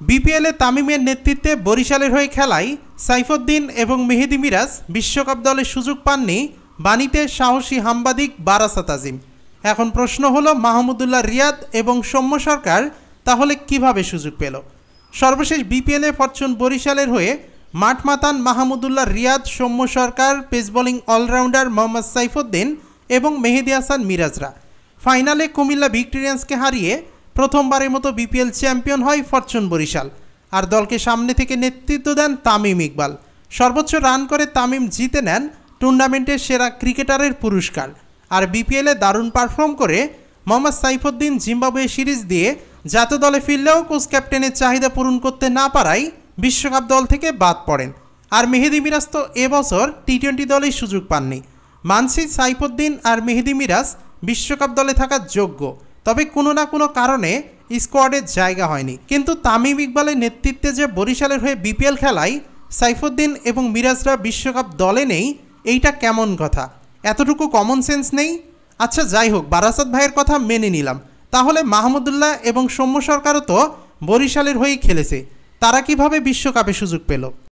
বিপিএলে তামিমের নেতৃত্বে বরিশালের হয়ে খেলায় সাইফুদ্দিন এবং মেহেদী মিরাজ বিশ্বকাপ দলে সুযোগ পাননি বাণীতে সাহসী সাংবাদিক বারাসাত আজিম। এখন প্রশ্ন হলো, মাহমুদুল্লাহ রিয়াদ এবং সৌম্য সরকার তাহলে কিভাবে সুযোগ পেল? সর্বশেষ বিপিএলে ফরচুন বরিশালের হয়ে মাঠ মাতান Mahmudullah Riyad, Soumya Sarkar, pace bowling all rounder Mohammad Saifuddin এবং মেহেদী হাসান মিরাজরা। ফাইনালে কুমিল্লা ভিক্টোরিয়ান্সকে হারিয়ে প্রথমবারের মতো বিপিএল চ্যাম্পিয়ন হয় ফরচুন বরিশাল। আর দলকে সামনে থেকে নেতৃত্ব দেন তামিম ইকবাল। সর্বোচ্চ রান করে তামিম জিতে নেন টুর্নামেন্টের সেরা ক্রিকেটারের পুরস্কার। আর বিপিএলে দারুণ পারফর্ম করে মোহাম্মদ সাইফুদ্দিন জিম্বাবুয়ে সিরিজ দিয়ে জাতীয় দলে ফিরলেও কোচ ক্যাপ্টেনের চাহিদা পূরণ করতে না পারায় বিশ্বকাপ দল থেকে বাদ পড়েন। আর মেহেদী মিরাজ তো এবছর টি-20 দলেই সুযোগ পাননি। মানছি সাইফুদ্দিন আর মেহেদী মিরাজ বিশ্বকাপ দলে থাকার যোগ্য, তবে কোনো না কোনো কারণে স্কোয়াডের জায়গা হয়নি। কিন্তু তামিম ইকবালের নেতৃত্বে যে বরিশালের হয়ে বিপিএল খেলায় সাইফুদ্দিন এবং মিরাজরা বিশ্বকাপ দলে নেই, এইটা কেমন কথা? এতটুকু কমন সেন্স নেই? আচ্ছা যাই হোক, বারাসাত ভাইয়ের কথা মেনে নিলাম। তাহলে মাহমুদুল্লাহ এবং সৌম্য সরকারও তো বরিশালের হয়েই খেলেছে, তারা কিভাবে বিশ্বকাপে সুযোগ পেল?